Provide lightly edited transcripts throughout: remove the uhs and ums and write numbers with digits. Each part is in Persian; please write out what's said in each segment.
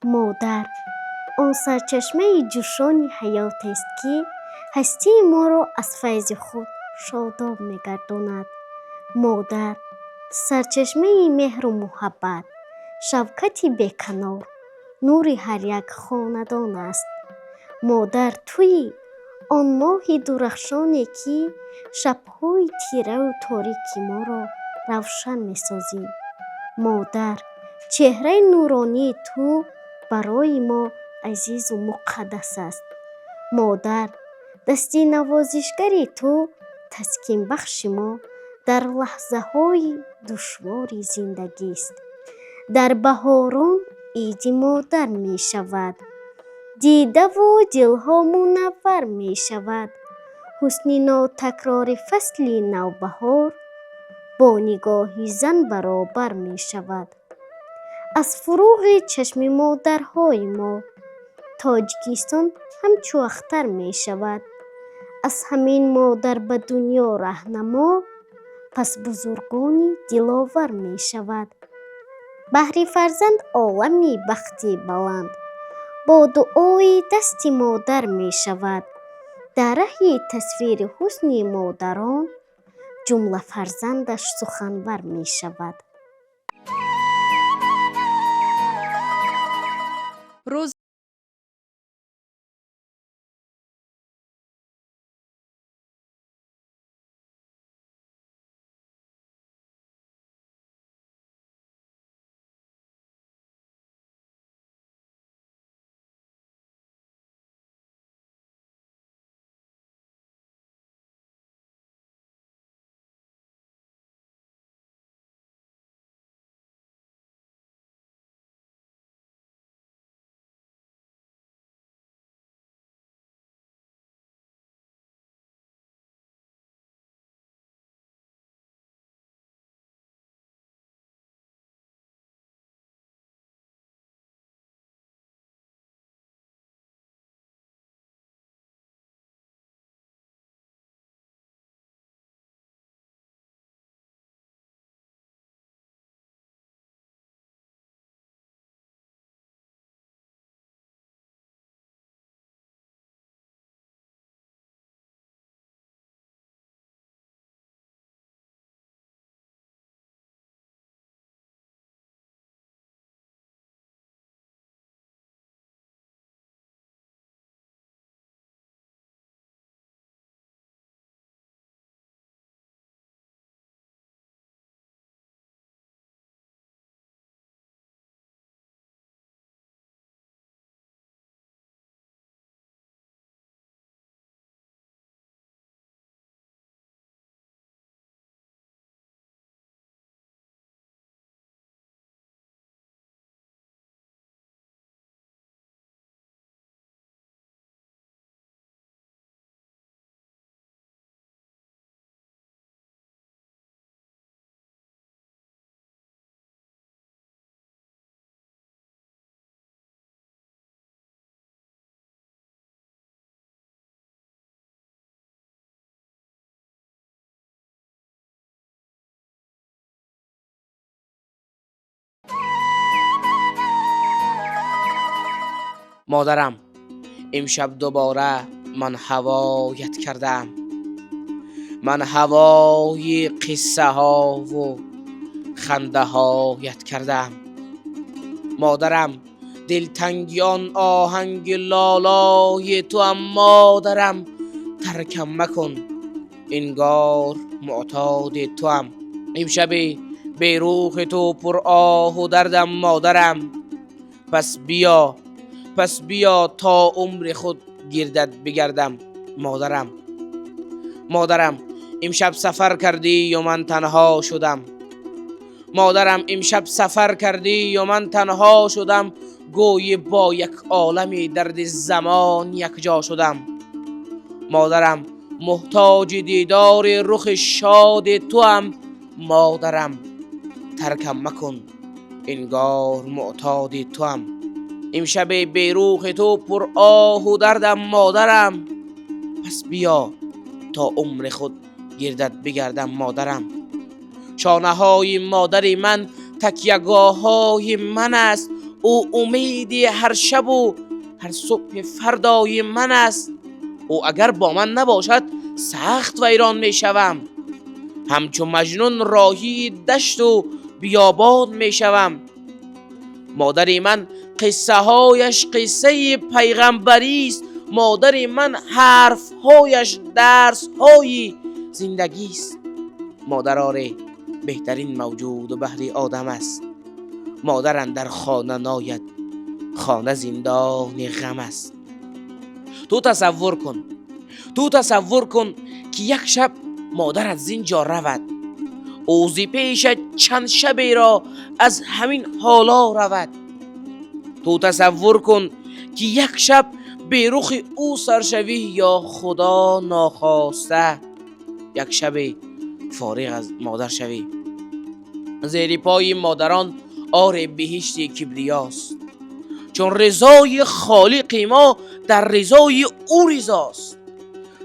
مادر آن سرچشمه جوشان حیات است که هستی ما را از فیض خود شاداب می‌گرداند. مادر سرچشمه مهر و محبت، شفقت بیکنار، نور هر یک خاندان است. مادر تویی آن ماه درخشانی که شب‌های تیره و تاریک ما را روشن می‌سازی. مادر چهره نورانی تو برای ما عزیز و مقدس است. مادر دستی نوازشگری تو تسکین بخش ما در لحظه های دشوار زندگی است. در بهاران عید مادر می شود، دیده و دلها منور می شود. حسن ناتکرار فصل نوبهار با نگاه زن برابر می شود. از فروغ چشم مادرهای ما تاجیکستان همچو اختر می شود. از همین مادر به دنیا رهنما پس بزرگانی دلاور می شود. بهر فرزند عالمی بختی بلند با دعای دست مادر می شود. در ره تصویر حسن مادران جمله فرزندش سخنور می شود. روز مادرم امشب دوباره من هوایت کردم. من هوای قصه ها و خنده هایت کردم. مادرم دلتنگیان آهنگ لالای تو هم مادرم، ترکم مکن انگار معتاد تو هم. امشب به روح تو پر آه و دردم مادرم، پس بیا تا عمر خود گردت بگردم مادرم. مادرم امشب سفر کردی و من تنها شدم. مادرم امشب سفر کردی و من تنها شدم، گوی با یک عالم درد زمان یک جا شدم. مادرم محتاج دیدار رخ شاد تو هم مادرم، ترکم مکن انگار معتاد تو هم. امشب به روح تو پر آه و دردم مادرم، پس بیا تا عمر خود گردت بگردم مادرم. شانه های مادر من تکیه‌گاه های من است، او امید هر شب و هر صبح فردای من است. او اگر با من نباشد سخت ویران می شوم. همچون مجنون راهی دشت و بیابان می شوم. مادر من قصه هایش قصه پیغمبری است. مادر من حرف هایش درس های زندگی است. مادر آره بهترین موجود و بحری آدم است. مادر اندر خانه ناید، خانه زندان غم است. تو تصور کن که یک شب مادر از اینجا رود. او زی پیش چند شبی را از همین حالا رود. تو تصور کن که یک شب به رخ او سر شوی، یا خدا ناخواسته یک شب فارغ از مادر شوی. زیر پای مادران آر بهشت کبریاست، چون رضای خالق ما در رضای او رضاست.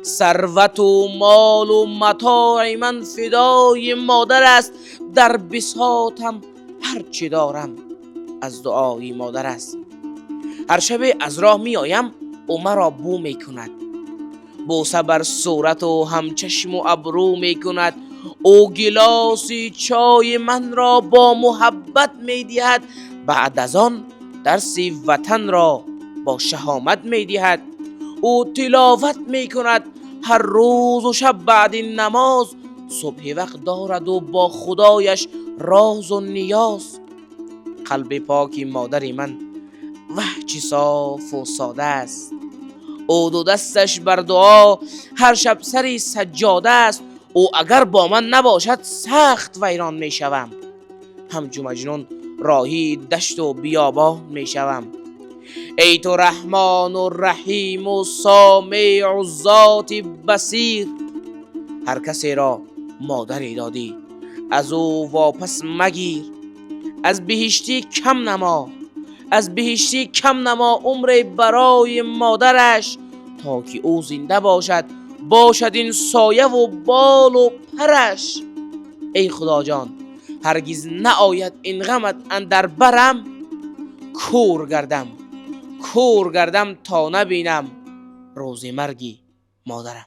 ثروت و مال و متاع من فدای مادر است. در بساطم هر چی دارم از دعای مادر است. هر شب از راه می آیم او مرا بو می کند، بوسه بر صورت و همچشم و ابرو می کند. او گلاسی چای من را با محبت می دهد. بعد از آن درس وطن را با شهامت می دهد. او تلاوت می کند هر روز و شب بعد نماز. صبح وقت دارد و با خدایش راز و نیاز. قلب پاک مادر من وه چه صاف و ساده است. او دو دستش بر دعا هر شب سری سجاده است. او اگر با من نباشد سخت ویران می شوم. همچو مجنون راهی دشت و بیابان می شوم. ای تو رحمان و رحیم و سامع و ذات بصیر، هر کسی را مادری دادی از او واپس مگیر. از بهشتی کم نما عمر برای مادرش، تا که او زنده باشد این سایه و بال و پرش. ای خدا جان هرگز نآید این غمت اندر برم. کور گردم تا نبینم روز مرگی مادرم.